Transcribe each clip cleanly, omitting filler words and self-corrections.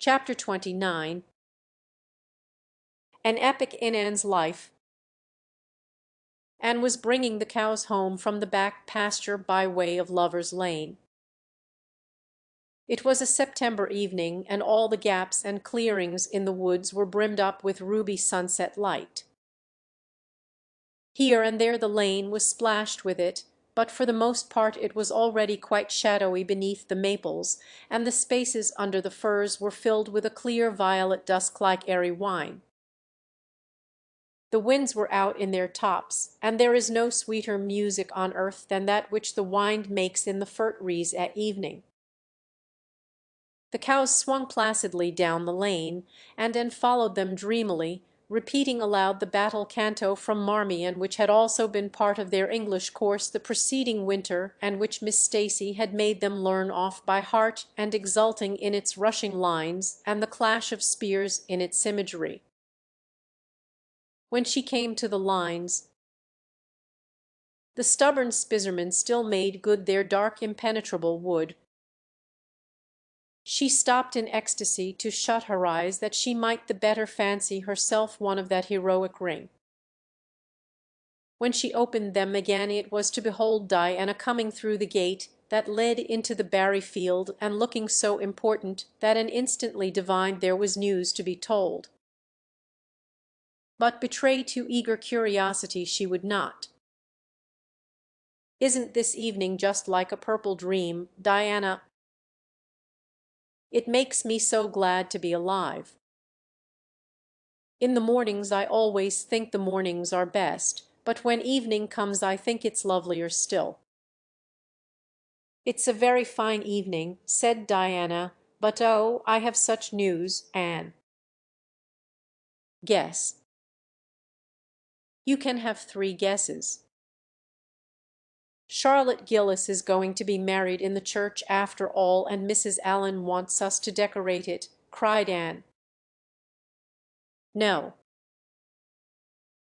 Chapter 29. An Epoch in Anne's Life. Anne was bringing the cows home from the back pasture by way of Lover's Lane. It was a September evening, and all the gaps and clearings in the woods were brimmed up with ruby sunset light. Here and there the lane was splashed with it, but for the most part it was already quite shadowy beneath the maples, and the spaces under the firs were filled with a clear violet dusk like airy wine. The winds were out in their tops, and there is no sweeter music on earth than that which the wind makes in the fir-trees at evening. The cows swung placidly down the lane, and Anne followed them dreamily, repeating aloud the battle canto from Marmion which had also been part of their English course the preceding winter, and which Miss Stacy had made them learn off by heart, and exulting in its rushing lines and the clash of spears in its imagery. When she came to the lines, the stubborn Spissermen still made good their dark impenetrable wood. She stopped in ecstasy to shut her eyes that she might the better fancy herself one of that heroic ring. When she opened them again it was to behold Diana coming through the gate that led into the barry field, and looking so important that Anne instantly divined there was news to be told. But betray too eager curiosity she would not. "Isn't this evening just like a purple dream, Diana? It makes me so glad to be alive. In the mornings I always think the mornings are best, but when evening comes I think it's lovelier still." "It's a very fine evening," said Diana, "but oh, I have such news, Anne." "Guess." "You can have 3 guesses." "Charlotte Gillis is going to be married in the church after all, and Mrs. Allen wants us to decorate it," cried Anne. "No.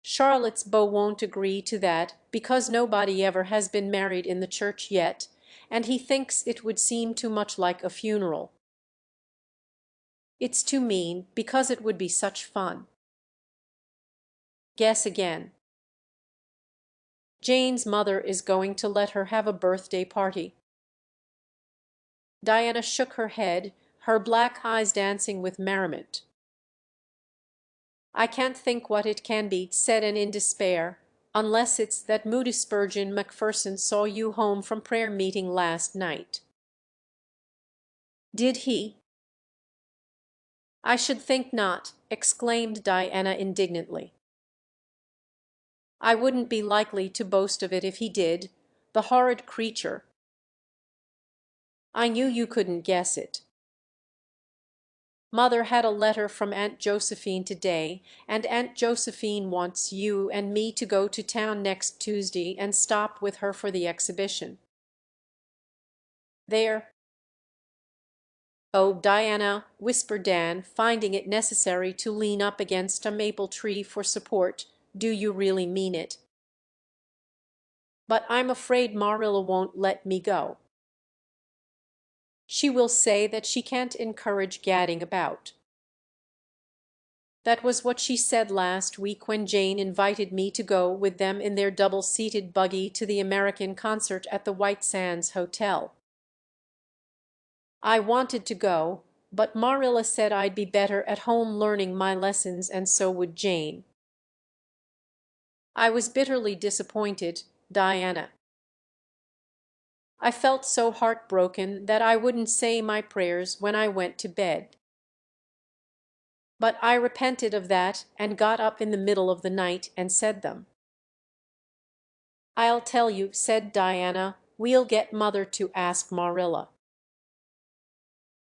Charlotte's beau won't agree to that, because nobody ever has been married in the church yet, and he thinks it would seem too much like a funeral. It's too mean, because it would be such fun." "Guess again." "Jane's mother is going to let her have a birthday party." Diana shook her head, her black eyes dancing with merriment. "I can't think what it can be," said Anne in despair, "unless it's that Moody Spurgeon Macpherson saw you home from prayer meeting last night." "Did he?" "I should think not," exclaimed Diana indignantly. "I wouldn't be likely to boast of it if he did, the horrid creature." "I knew you couldn't guess it." "Mother had a letter from Aunt Josephine today, and Aunt Josephine wants you and me to go to town next Tuesday and stop with her for the exhibition." "There." "Oh, Diana," whispered Dan, finding it necessary to lean up against a maple tree for support, "do you really mean it?" "But I'm afraid Marilla won't let me go." "She will say that she can't encourage gadding about." "That was what she said last week when Jane invited me to go with them in their double-seated buggy to the American concert at the White Sands Hotel. I wanted to go, but Marilla said I'd be better at home learning my lessons, and so would Jane." I was bitterly disappointed, Diana. I felt so heartbroken that I wouldn't say my prayers when I went to bed. But I repented of that and got up in the middle of the night and said them. "I'll tell you," said Diana, "we'll get Mother to ask Marilla.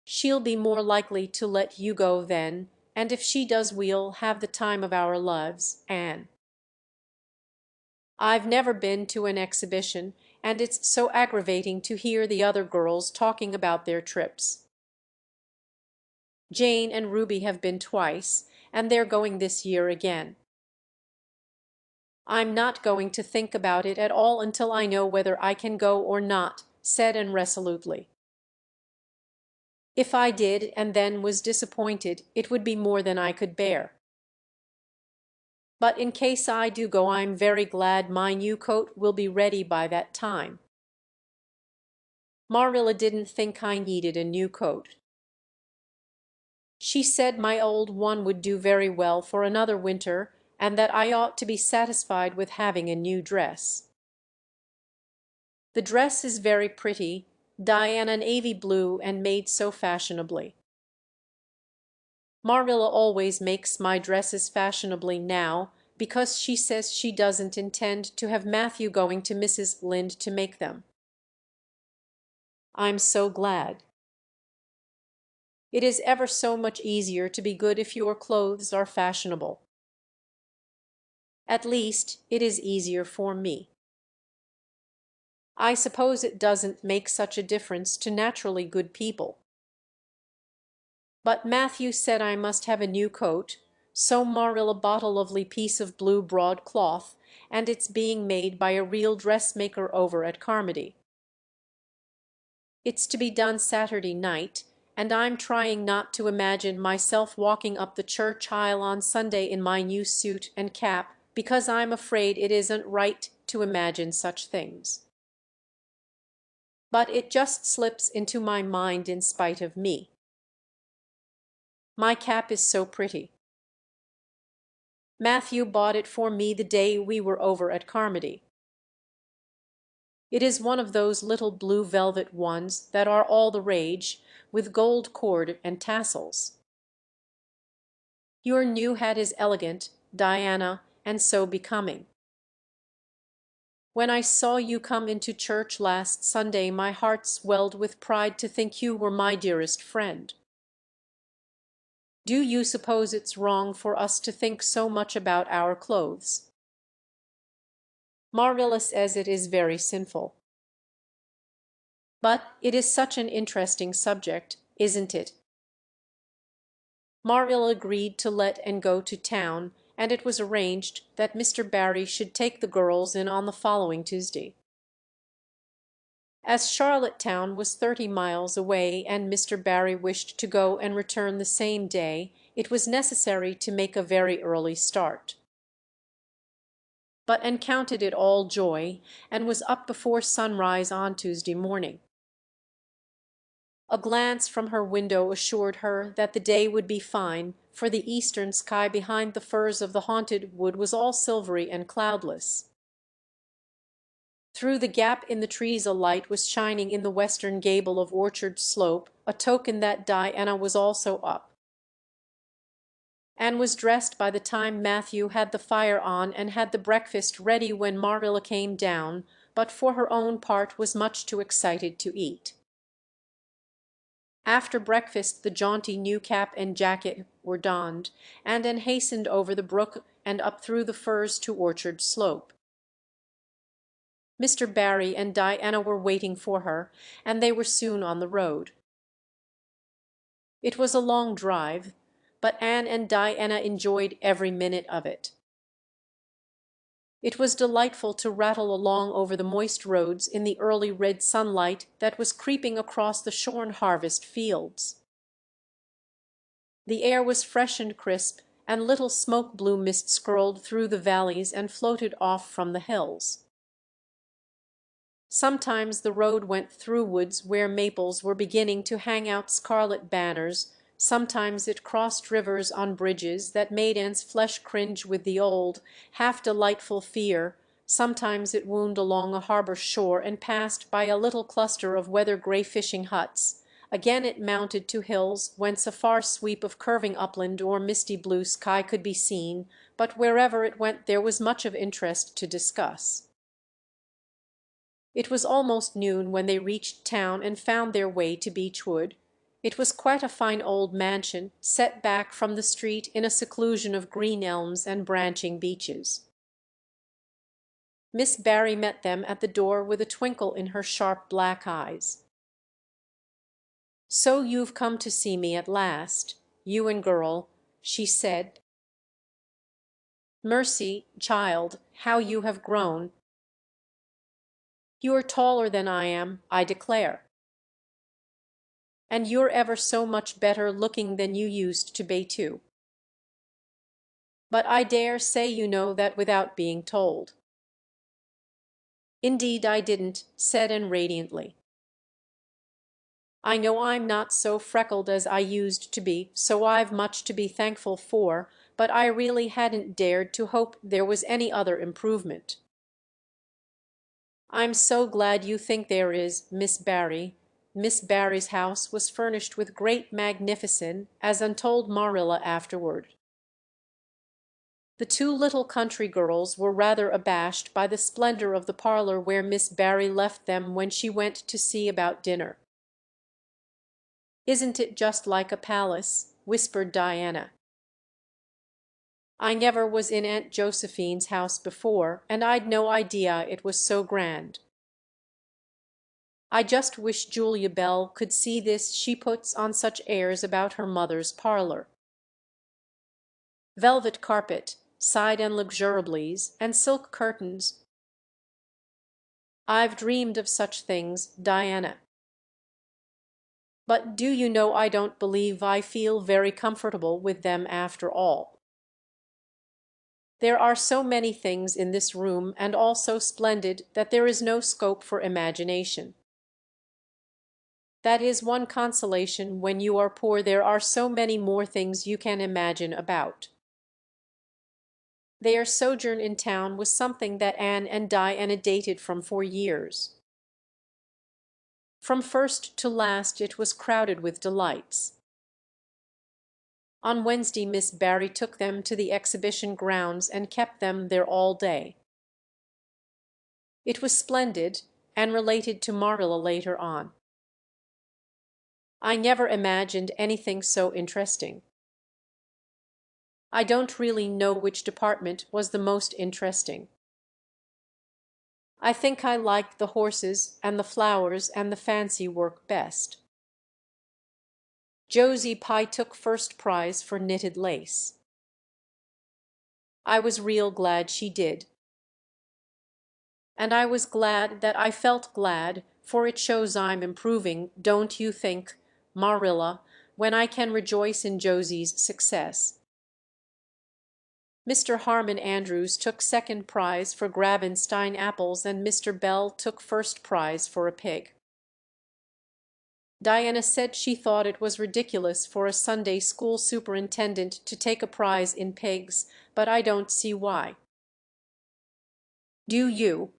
She'll be more likely to let you go then, and if she does we'll have the time of our lives, Anne. I've never been to an exhibition, and it's so aggravating to hear the other girls talking about their trips. Jane and Ruby have been twice, and they're going this year again. I'm not going to think about it at all until I know whether I can go or not," said Anne resolutely. If I did and then was disappointed, it would be more than I could bear. But in case I do go, I'm very glad my new coat will be ready by that time. Marilla didn't think I needed a new coat. She said my old one would do very well for another winter, and that I ought to be satisfied with having a new dress. The dress is very pretty, Diana navy blue and made so fashionably. Marilla always makes my dresses fashionably now, because she says she doesn't intend to have Matthew going to Mrs. Lynde to make them. I'm so glad. It is ever so much easier to be good if your clothes are fashionable. At least, it is easier for me. I suppose it doesn't make such a difference to naturally good people. But Matthew said I must have a new coat, so Marilla bought a lovely piece of blue broadcloth, and it's being made by a real dressmaker over at Carmody. It's to be done Saturday night, and I'm trying not to imagine myself walking up the church aisle on Sunday in my new suit and cap, because I'm afraid it isn't right to imagine such things. But it just slips into my mind in spite of me. My cap is so pretty. Matthew bought it for me the day we were over at Carmody. It is one of those little blue velvet ones that are all the rage, with gold cord and tassels. Your new hat is elegant, Diana, and so becoming. When I saw you come into church last Sunday, my heart swelled with pride to think you were my dearest friend. Do you suppose it's wrong for us to think so much about our clothes? Marilla says it is very sinful. But it is such an interesting subject, isn't it? Marilla agreed to let Anne go to town, and it was arranged that Mr. Barry should take the girls in on the following Tuesday. As Charlottetown was 30 miles away and Mr. Barry wished to go and return the same day, it was necessary to make a very early start. But Anne counted it all joy, and was up before sunrise on Tuesday morning. A glance from her window assured her that the day would be fine, for the eastern sky behind the firs of the haunted wood was all silvery and cloudless. Through the gap in the trees a light was shining in the western gable of Orchard Slope, a token that Diana was also up. Anne was dressed by the time Matthew had the fire on and had the breakfast ready when Marilla came down, but for her own part was much too excited to eat. After breakfast the jaunty new cap and jacket were donned, and Anne hastened over the brook and up through the firs to Orchard Slope. Mr. Barry and Diana were waiting for her, and they were soon on the road. It was a long drive, but Anne and Diana enjoyed every minute of it. It was delightful to rattle along over the moist roads in the early red sunlight that was creeping across the shorn harvest fields. The air was fresh and crisp, and little smoke-blue mist scrolled through the valleys and floated off from the hills. Sometimes the road went through woods where maples were beginning to hang out scarlet banners, sometimes it crossed rivers on bridges that made Anne's flesh cringe with the old, half-delightful fear, sometimes it wound along a harbor shore and passed by a little cluster of weather-gray fishing huts, again it mounted to hills whence a far sweep of curving upland or misty blue sky could be seen, but wherever it went there was much of interest to discuss. It was almost noon when they reached town and found their way to Beechwood. It was quite a fine old mansion, set back from the street in a seclusion of green elms and branching beeches. Miss Barry met them at the door with a twinkle in her sharp black eyes. "So you've come to see me at last, you and girl," she said. "Mercy, child, how you have grown! You're taller than I am, I declare." And you're ever so much better looking than you used to be too. But I dare say you know that without being told." "Indeed I didn't," said Anne radiantly. "I know I'm not so freckled as I used to be, so I've much to be thankful for, but I really hadn't dared to hope there was any other improvement." "I'm so glad you think there is, Miss Barry." Miss Barry's house was furnished with great magnificence, as Anne told Marilla afterward. The two little country girls were rather abashed by the splendor of the parlor where Miss Barry left them when she went to see about dinner. "Isn't it just like a palace?" whispered Diana. "I never was in Aunt Josephine's house before, and I'd no idea it was so grand. I just wish Julia Bell could see this. She puts on such airs about her mother's parlor. Velvet carpet, side and luxuriables, and silk curtains. I've dreamed of such things, Diana. But do you know I don't believe I feel very comfortable with them after all. There are so many things in this room and all so splendid that there is no scope for imagination. That is one consolation. When you are poor there are so many more things you can imagine about." Their sojourn in town was something that Anne and Diana dated from for years. From first to last it was crowded with delights. On Wednesday Miss Barry took them to the exhibition grounds and kept them there all day. It was splendid, and related to Marilla later on. "I never imagined anything so interesting. I don't really know which department was the most interesting. I think I liked the horses and the flowers and the fancy work best. Josie Pye took first prize for knitted lace. I was real glad she did. And I was glad that I felt glad, for it shows I'm improving, don't you think, Marilla, when I can rejoice in Josie's success. Mr. Harmon Andrews took second prize for Grabenstein apples and Mr. Bell took first prize for a pig. Diana said she thought it was ridiculous for a Sunday school superintendent to take a prize in pigs, but I don't see why. Do you?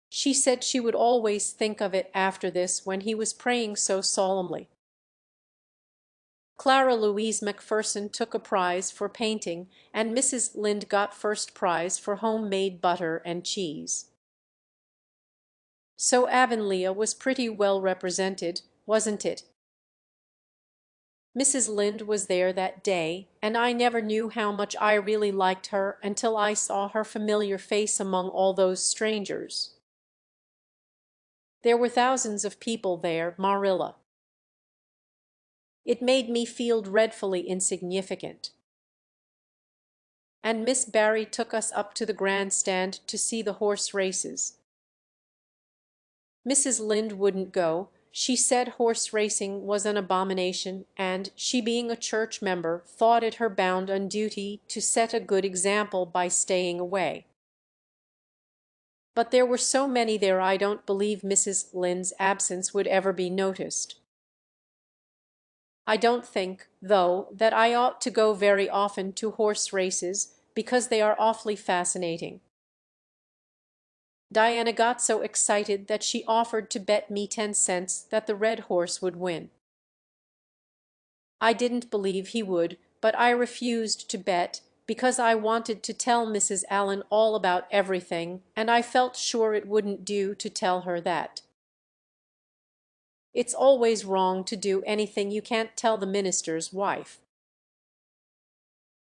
She said she would always think of it after this when he was praying so solemnly. Clara Louise Macpherson took a prize for painting, and Mrs. Lynde got first prize for homemade butter and cheese. So Avonlea was pretty well represented, wasn't it? Mrs. Lynde was there that day, and I never knew how much I really liked her until I saw her familiar face among all those strangers. There were thousands of people there, Marilla. It made me feel dreadfully insignificant. And Miss Barry took us up to the grandstand to see the horse races. Mrs. Lynde wouldn't go. She said horse racing was an abomination, and, she being a church member, thought it her bounden duty to set a good example by staying away. But there were so many there I don't believe Mrs. Lynde's absence would ever be noticed. I don't think, though, that I ought to go very often to horse races, because they are awfully fascinating. Diana got so excited that she offered to bet me 10 cents that the red horse would win. I didn't believe he would, but I refused to bet, because I wanted to tell Mrs. Allen all about everything, and I felt sure it wouldn't do to tell her that. It's always wrong to do anything you can't tell the minister's wife.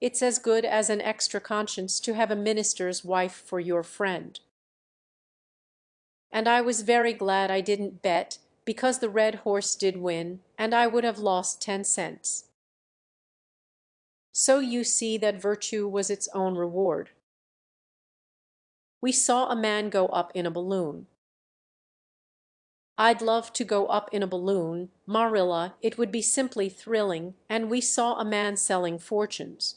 It's as good as an extra conscience to have a minister's wife for your friend. And I was very glad I didn't bet, because the red horse did win, and I would have lost 10 cents. So you see that virtue was its own reward. We saw a man go up in a balloon. I'd love to go up in a balloon, Marilla, it would be simply thrilling, and we saw a man selling fortunes.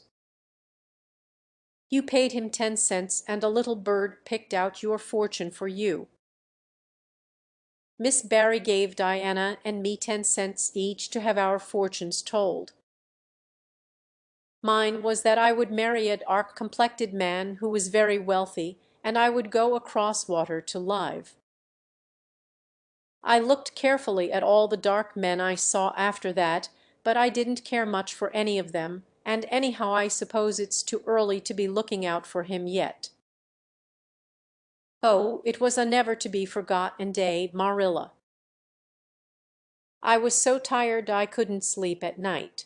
You paid him 10 cents and a little bird picked out your fortune for you. Miss Barry gave Diana and me 10 cents each to have our fortunes told. Mine was that I would marry a dark-complected man who was very wealthy, and I would go across water to live. I looked carefully at all the dark men I saw after that, but I didn't care much for any of them, and anyhow I suppose it's too early to be looking out for him yet. Oh, it was a never-to-be-forgotten day, Marilla. I was so tired I couldn't sleep at night.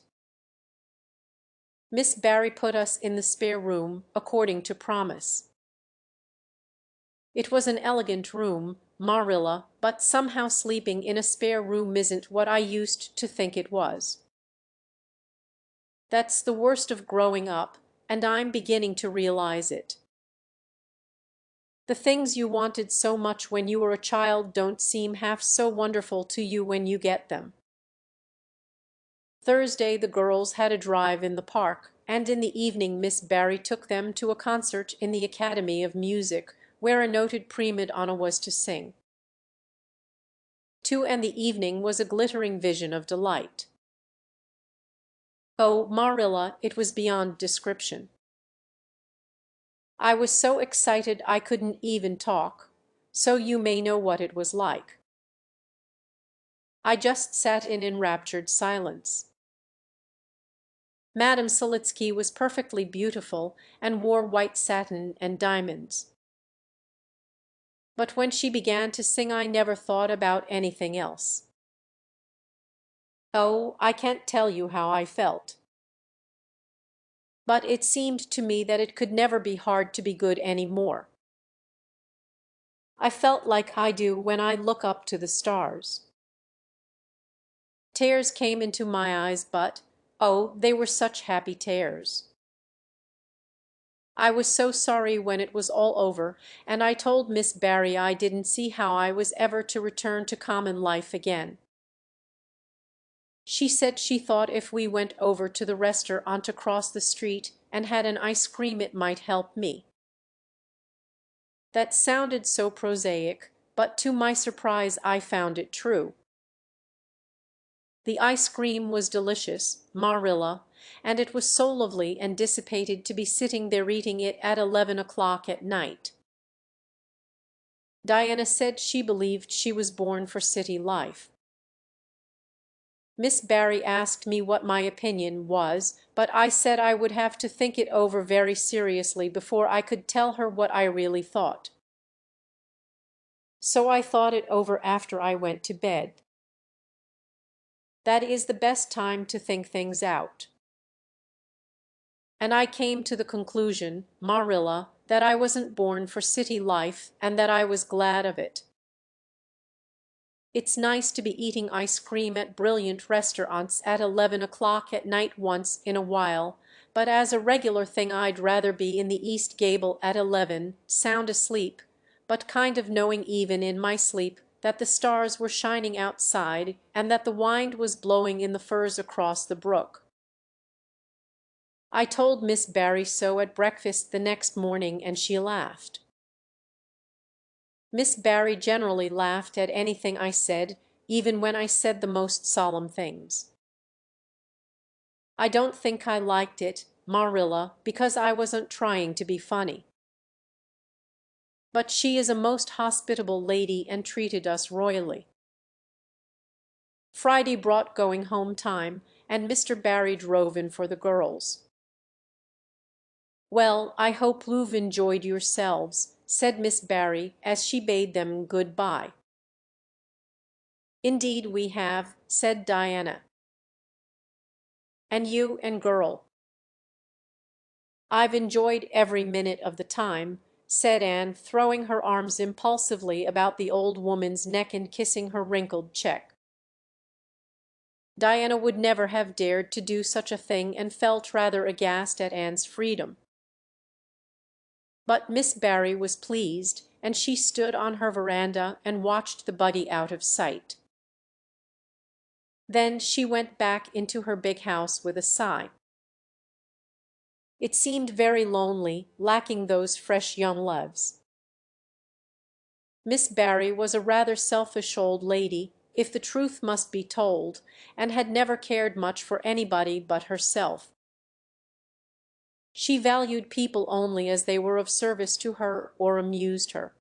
Miss Barry put us in the spare room, according to promise. It was an elegant room, Marilla, but somehow sleeping in a spare room isn't what I used to think it was. That's the worst of growing up, and I'm beginning to realize it. The things you wanted so much when you were a child don't seem half so wonderful to you when you get them. Thursday the girls had a drive in the park, and in the evening Miss Barry took them to a concert in the Academy of Music, where a noted prima donna was to sing. 2 and the evening was a glittering vision of delight. Oh, Marilla, it was beyond description. I was so excited I couldn't even talk, so you may know what it was like. I just sat in enraptured silence. Madame Selitsky was perfectly beautiful and wore white satin and diamonds. But when she began to sing I never thought about anything else. Oh, I can't tell you how I felt. But it seemed to me that it could never be hard to be good any more. I felt like I do when I look up to the stars. Tears came into my eyes, but, oh, they were such happy tears. I was so sorry when it was all over, and I told Miss Barry I didn't see how I was ever to return to common life again. She said she thought if we went over to the restaurant across the street and had an ice cream it might help me. That sounded so prosaic, but to my surprise I found it true. The ice cream was delicious, Marilla, and it was so lovely and dissipated to be sitting there eating it at 11 o'clock at night. Diana said she believed she was born for city life. Miss Barry asked me what my opinion was, but I said I would have to think it over very seriously before I could tell her what I really thought. So I thought it over after I went to bed. That is the best time to think things out. And I came to the conclusion, Marilla, that I wasn't born for city life and that I was glad of it. It's nice to be eating ice cream at brilliant restaurants at 11 o'clock at night once in a while, but as a regular thing I'd rather be in the East Gable at 11, sound asleep, but kind of knowing even in my sleep that the stars were shining outside and that the wind was blowing in the firs across the brook. I told Miss Barry so at breakfast the next morning, and she laughed. Miss Barry generally laughed at anything I said, even when I said the most solemn things. I don't think I liked it, Marilla, because I wasn't trying to be funny. But she is a most hospitable lady and treated us royally. Friday brought going home time, and Mr. Barry drove in for the girls. Well, I hope you've enjoyed yourselves, said Miss Barry as she bade them good-bye. Indeed we have, said Diana. And you and girl? I've enjoyed every minute of the time, said Anne, throwing her arms impulsively about the old woman's neck and kissing her wrinkled cheek. Diana would never have dared to do such a thing and felt rather aghast at Anne's freedom. But Miss Barry was pleased, and she stood on her veranda and watched the buggy out of sight. Then she went back into her big house with a sigh. It seemed very lonely, lacking those fresh young loves. Miss Barry was a rather selfish old lady, if the truth must be told, and had never cared much for anybody but herself. She valued people only as they were of service to her or amused her,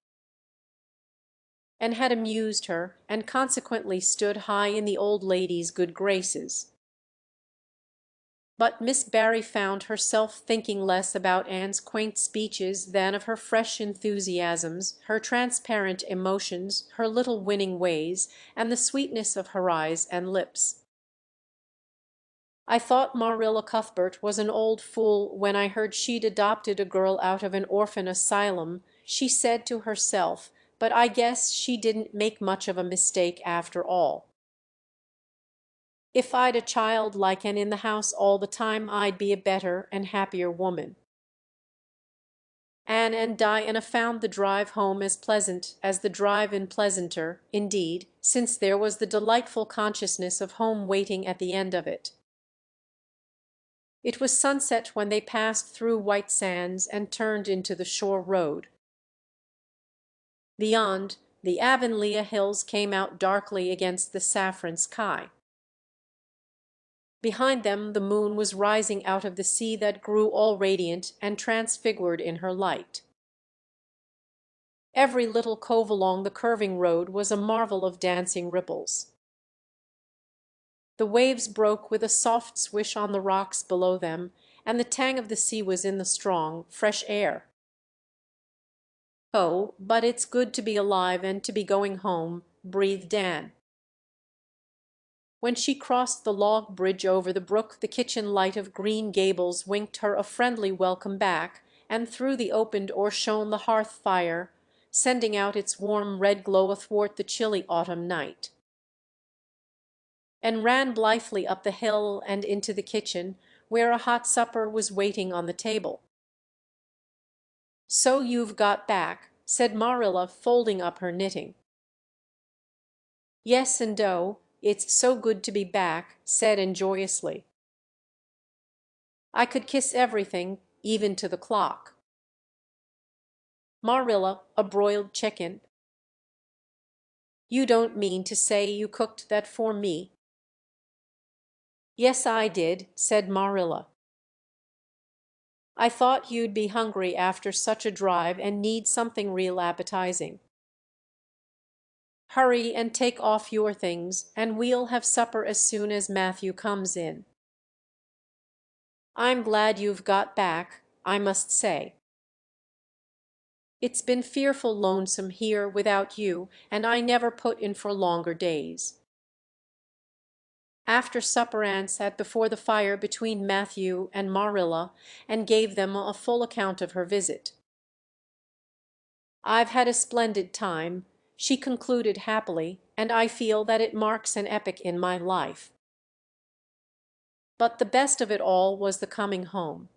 and had amused her, and consequently stood high in the old lady's good graces. But Miss Barry found herself thinking less about Anne's quaint speeches than of her fresh enthusiasms, her transparent emotions, her little winning ways, and the sweetness of her eyes and lips. "I thought Marilla Cuthbert was an old fool when I heard she'd adopted a girl out of an orphan asylum," she said to herself, "but I guess she didn't make much of a mistake after all. If I'd a child like Anne in the house all the time, I'd be a better and happier woman." Anne and Diana found the drive home as pleasant as the drive in pleasanter, indeed, since there was the delightful consciousness of home waiting at the end of it. It was sunset when they passed through White Sands and turned into the shore road. Beyond, the Avonlea hills came out darkly against the saffron sky. Behind them the moon was rising out of the sea that grew all radiant and transfigured in her light. Every little cove along the curving road was a marvel of dancing ripples. The waves broke with a soft swish on the rocks below them, and the tang of the sea was in the strong, fresh air. "Oh, but it's good to be alive and to be going home," breathed Anne. When she crossed the log bridge over the brook, the kitchen light of Green Gables winked her a friendly welcome back, and through the opened door shone the hearth fire, sending out its warm red glow athwart the chilly autumn night. And ran blithely up the hill and into the kitchen, where a hot supper was waiting on the table. "So you've got back," said Marilla, folding up her knitting. "Yes, and oh, it's so good to be back," said Anne joyously. "I could kiss everything, even to the clock." "Marilla, a broiled chicken? You don't mean to say you cooked that for me?" "Yes, I did," said Marilla. "I thought you'd be hungry after such a drive and need something real appetizing. Hurry and take off your things, and we'll have supper as soon as Matthew comes in. I'm glad you've got back, I must say. It's been fearful lonesome here without you, and I never put in for longer days." After supper Anne sat before the fire between Matthew and Marilla and gave them a full account of her visit. "I've had a splendid time," she concluded happily, "and I feel that it marks an epoch in my life. But the best of it all was the coming home.